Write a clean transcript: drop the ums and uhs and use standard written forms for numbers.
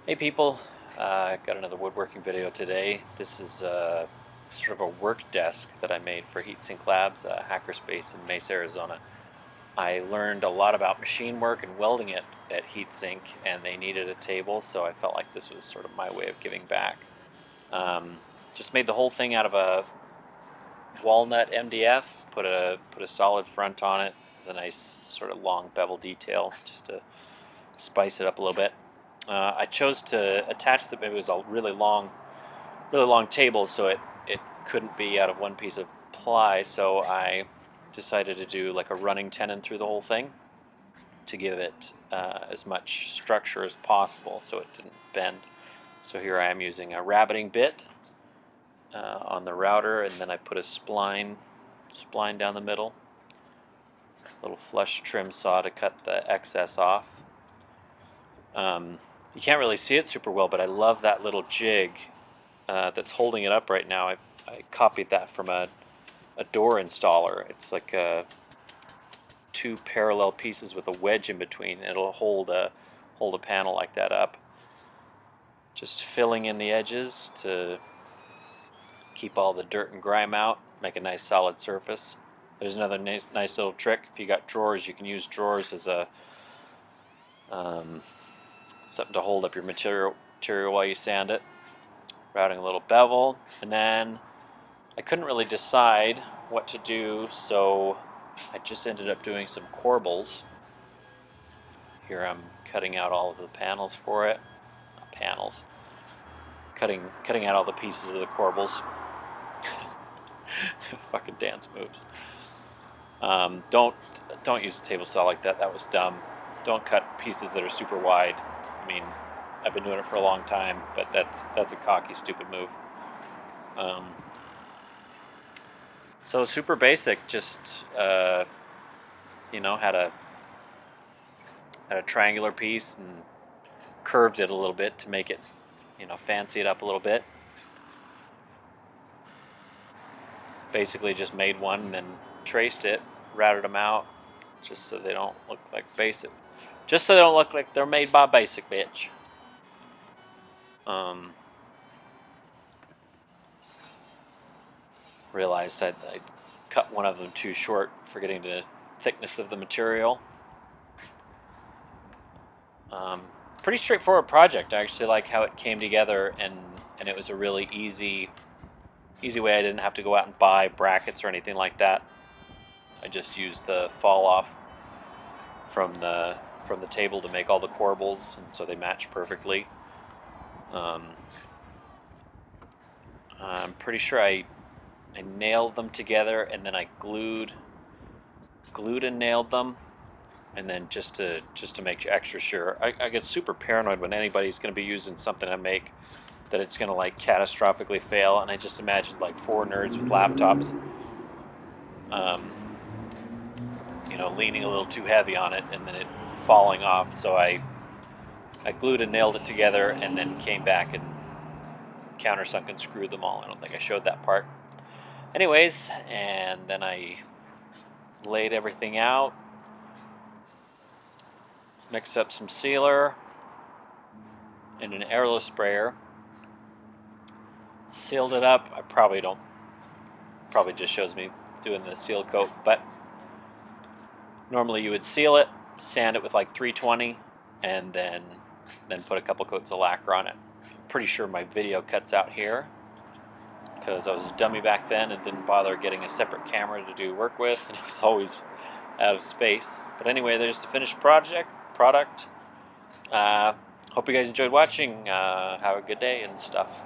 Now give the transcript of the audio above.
Hey people, got another woodworking video today. This is sort of a work desk that I made for Heatsync Labs, a hackerspace in Mesa, Arizona. I learned a lot about machine work and welding it at Heatsync, and they needed a table, so I felt like this was sort of my way of giving back. Just made the whole thing out of a Walnut MDF, put a solid front on it, with a nice sort of long bevel detail, just to spice it up a little bit. I chose to attach them. It was a really long table, so it couldn't be out of one piece of ply. So I decided to do like a running tenon through the whole thing to give it as much structure as possible, so it didn't bend. So here I am using a rabbiting bit on the router, and then I put a spline down the middle. A little flush trim saw to cut the excess off. You can't really see it super well, but I love that little jig that's holding it up right now. I copied that from a door installer. It's like two parallel pieces with a wedge in between. It'll hold a panel like that up. Just filling in the edges to keep all the dirt and grime out, make a nice solid surface. There's another nice little trick. If you got drawers, you can use drawers as a something to hold up your material while you sand it. Routing a little bevel, and then I couldn't really decide what to do, so I just ended up doing some corbels. Here I'm cutting out all of the panels for it. Not panels. Cutting out all the pieces of the corbels. Fucking dance moves. Don't use a table saw like that. That was dumb. Don't cut pieces that are super wide. I mean, I've been doing it for a long time, but that's a cocky, stupid move. So super basic. Just had a triangular piece and curved it a little bit to make it, fancy it up a little bit. Basically, just made one and then traced it, routed them out, just so they don't look like basic. Just so they don't look like they're made by basic bitch. Realized I cut one of them too short, forgetting the thickness of the material. Pretty straightforward project. I actually like how it came together, and it was a really easy way. I didn't have to go out and buy brackets or anything like that. I just used the fall off from the table to make all the corbels, and so they match perfectly. I'm pretty sure I nailed them together, and then I glued and nailed them, and then just to make extra sure. I get super paranoid when anybody's going to be using something I make that it's going to like catastrophically fail, and I just imagined like four nerds with laptops leaning a little too heavy on it and then it falling off. So I glued and nailed it together, and then came back and countersunk and screwed them all. I don't think I showed that part. Anyways, and then I laid everything out, mixed up some sealer in an airless sprayer, sealed it up. I probably just shows me doing the seal coat, but normally you would seal it, sand it with like 320, and then put a couple coats of lacquer on it. I'm pretty sure my video cuts out here because I was a dummy back then and didn't bother getting a separate camera to do work with, and it was always out of space. But anyway, there's the finished product. Hope you guys enjoyed watching. Have a good day and stuff.